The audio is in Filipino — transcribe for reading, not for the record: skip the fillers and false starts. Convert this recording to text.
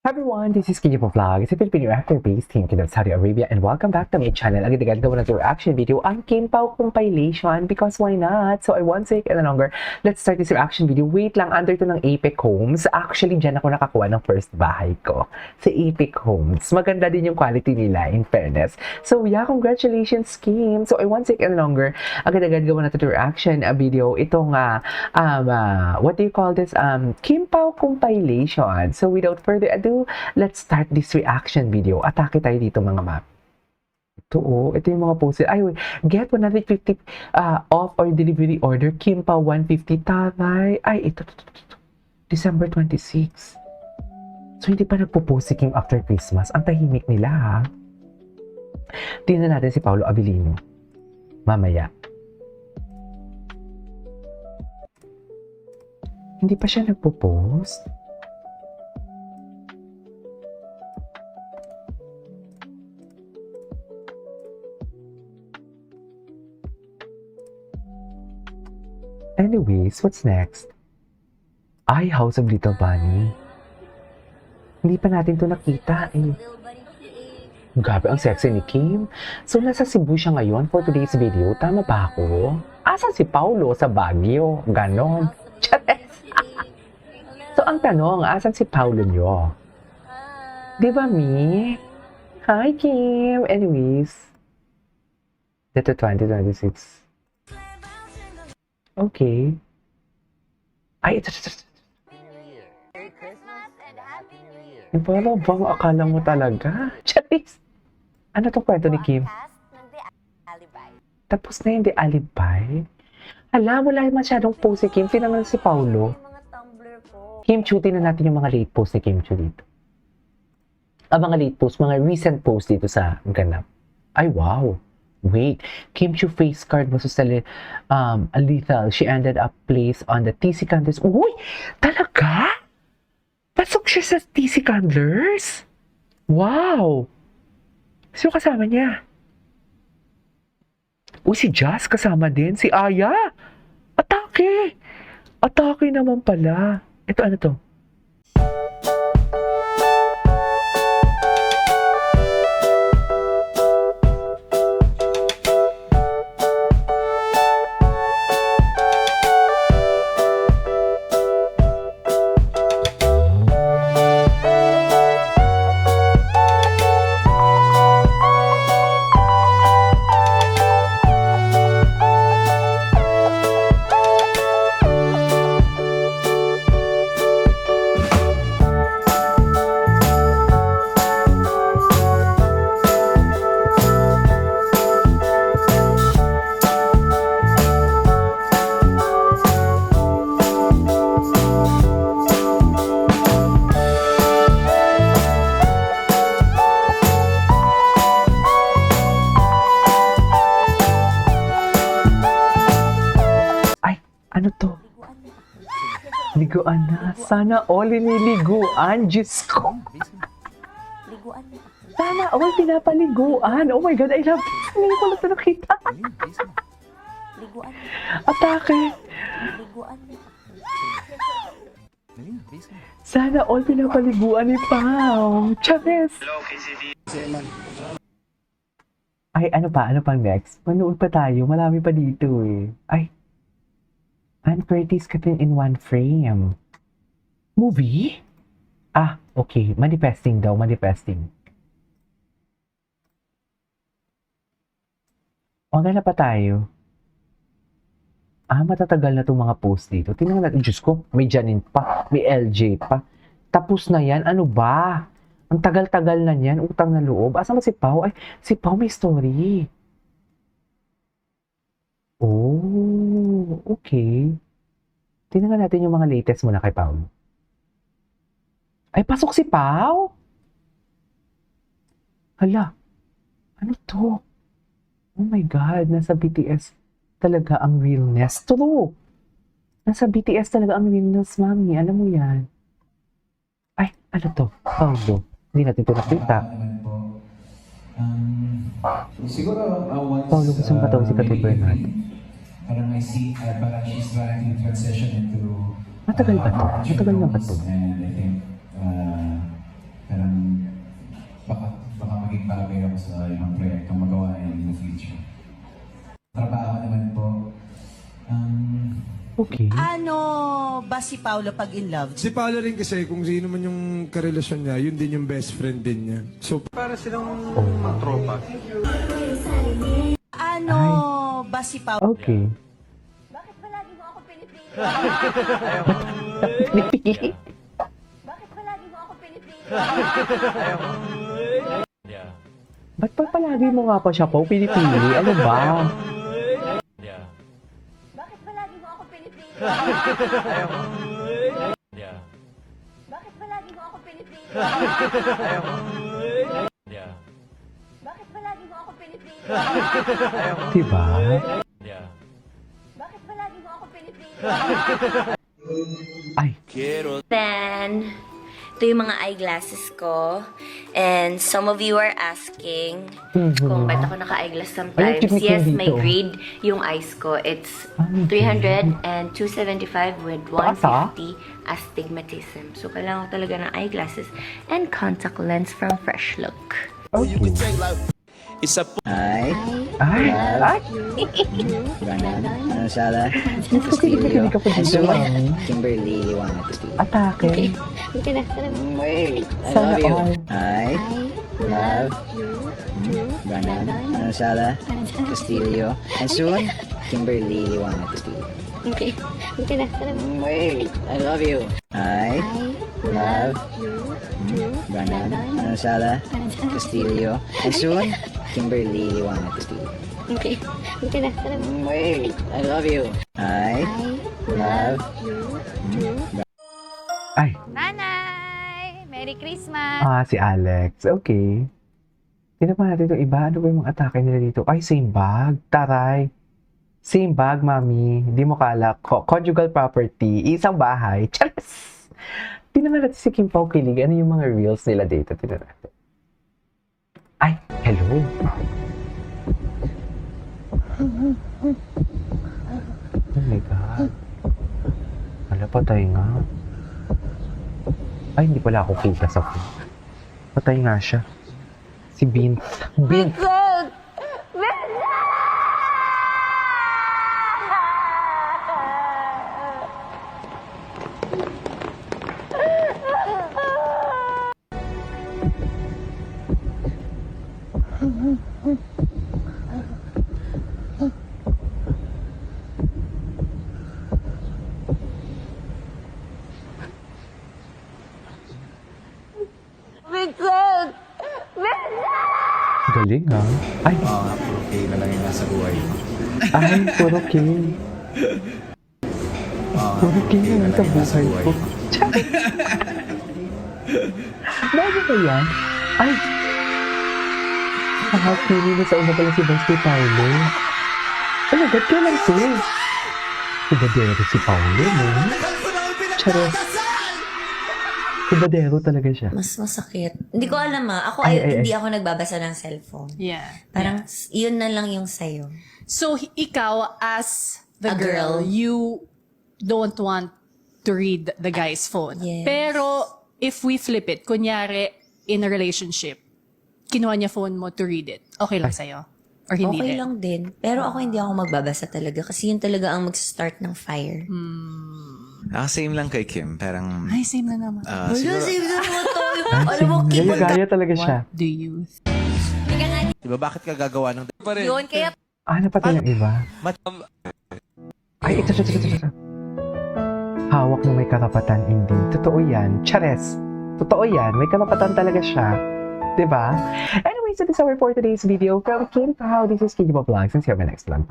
Everyone, this is Kijipo Vlog. It's a Filipino actor based in Kingdom, Saudi Arabia, and welcome back to my channel. Agad-agad gawa na to reaction video ang Kim Pao compilation because why not? So I won't take any longer. Let's start this reaction video. Wait lang, under to ng Apex Homes. Actually, dyan ako nakakuha ng first bahay ko. Sa Apex Homes. Maganda din yung quality nila, in fairness. So yeah, congratulations, Kim. So I won't take any longer. Agad-agad gawa na to reaction video. Itong, what do you call this? Kim Pao compilation. So without further ado, let's start this reaction video. Atake tayo dito mga map. Ito yung mga posts. Ay, wait. Get 150 off or delivery order. Kim Pao 150 tabay. Ay, ito. December 26. So, hindi pa nagpo-post si Kim after Christmas. Ang tahimik nila, ha? Tingnan natin si Paolo Abilino. Mamaya. Hindi pa siya nagpo-post. Anyways, what's next? Ay, House of Little Bunny. Hindi pa natin to nakita eh. Grabe, ang sexy ni Kim. So, nasa Cebu siya ngayon for today's video. Tama ba ako? Asa si Paulo sa Baguio? Ganon. Chares. So, ang tanong, asan si Paulo nyo? Di ba, Mi? Hi, Kim. Anyways. Dito 2026. Okay. Ay, ito. Merry Christmas and Happy New Year. Parang bang akala mo talaga? Charis! Ano tong kwento ni Kim? Podcast ng The Alibay. Tapos na yung The Alibay? Hala, wala masyadong post si Kim. Tinangan si Paulo. Yung mga Tumblr ko. Kim Chu, tingnan natin yung mga late post ni Kim Chu dito. Mga late post, mga recent post dito sa ganap. Ay, wow! Wait, Kim Chu face card was lethal. She ended up placed on the TC Candlers. Uy! Talaga? Pasok siya sa TC Candlers? Wow! Sino kasama niya? Uy, si Jazz kasama din. Si Aya! Atake! Atake naman pala. Ito ano to? Ano to? Liguan na. Sana all iniliguan. Diyos ko. Liguan na. Sana all pinapaliguan. Oh my God, I love this. Hindi ko lang ito nakita. Liguan na. Atake. Liguan na. Sana all pinapaliguan ni Pao. Chares. Ay, ano pa? Ano pang next? Manood pa tayo. Marami pa dito eh. Ay. Ann Curtis Catherine in one frame. Movie? Ah, okay. Manifesting daw. Manifesting. Wala na pa tayo. Matatagal na itong mga post dito. Tingnan natin. Diyos ko, may Janine pa. May LJ pa. Tapos na yan. Ano ba? Ang tagal-tagal na yan. Utang na loob. Asa ba si Pao? Ay, si Pao may story. Oh, okay. Tingnan natin yung mga latest muna kay Pao. Ay, pasok si Pao? Hala. Ano to? Oh my God, nasa BTS talaga ang realness. True. Nasa BTS talaga ang realness, mami. Alam mo yan. Ay, ano to? Paulo. Hindi natin ito nakita. Siguro, once, Paulo, gusto mong katawin si Katoy Bernard. parang I see, parang she's trying to transition into Matagal ba to? Matagal na ba to? And I think, bagay ako sa ibang proyektong magawa in the future. Trabaho naman po. Okay. Ano ba si Paolo pag in love? Si Paolo rin kasi, kung sino man yung karelasyon niya, yun din yung best friend din niya. So, para silang tropa. Ano ba si Paolo? Okay. Bakit ba lagi mo ako pinipili? Pinipili? Bakit ba lagi mo ako pinipili? Ba't pa palagi mo nga pa siya po pinipili? Ano ba? Bakit ba lagi mo ako pinipili? Bakit ba lagi mo ako pinipili? Bakit ba lagi mo ako pinipili? Diba? Bakit ba lagi mo ako pinipili? Ay, Then, ito yung mga eyeglasses ko. And some of you are asking kung ba't ako naka-eyeglass sometimes. Ay, Yes, dito. may grade yung eyes ko. It's Ay, 300 and 275 with Taas, ah? 150 astigmatism. So, kailangan ko talaga ng eyeglasses and contact lens from Fresh Look. okay. Hi, Ay, ay, Brandon, Sala, kikinig ka po dito, mami. Kimberly, Liwanag, Atake. Wait, I Sana love you. all. Hi, love, Brandon, Sala, Castillo, and soon, Kimberly, Liwanag, Wait, I love you. Hi, love, Brandon, Sala, Castillo, and soon, Kimberly, Liwanag, Wait, I love you. Hi, love, Ay, Nanay! Merry Christmas! si Alex. Okay. Tingnan pa natin itong iba. Ano ba yung mga atake nila dito? Ay, same bag. Taray. Same bag, mami. Hindi mo kala. Conjugal property. Isang bahay. Charas! Tingnan natin si Kim Pao Kilig. Ano yung mga reels nila dito? Tingnan natin. Ay, hello. Oh my God. Hala, patay nga. Ay, hindi pala ako kita sa phone. Patay nga siya. Si Vince. Vince! Galing ha? Ay, Okay na lang yung nasa buhay. ay, puro kill. Puro kill na lang sa buhay ko. Bakit ba yan? Ay! Nakakili na sa una pala si Basti Paulo. Oh my God, kailan to? Ibadero si Paulo, no? Charot. Ibadero talaga siya. Mas masakit. Hindi ko alam Ako hindi ako nagbabasa ng cellphone. Yeah. Parang yun na lang yung sayo. So, ikaw, as the A girl, girl. you don't want to read the guy's phone. Yes. Pero, if we flip it, kunyari, in a relationship, kinuha niya phone mo to read it, okay lang sa'yo? Or hindi Okay din? lang din. Pero ako hindi ako magbabasa talaga kasi yun talaga ang mag-start ng fire. Same lang kay Kim. Parang, Ay, same na naman. siguro, Alam mo, Gaya talaga siya. Do you? diba bakit ka gagawa ng Yun, kaya Napatay ng iba. Ay, ito. Hawak mo may karapatan, hindi. Totoo yan. Chares. Totoo yan. May karapatan talaga siya. Diba? Anyway, so this is our for today's video from Kim Pao. This is Kim Pao Vlogs. And see you on my next vlog. Bye.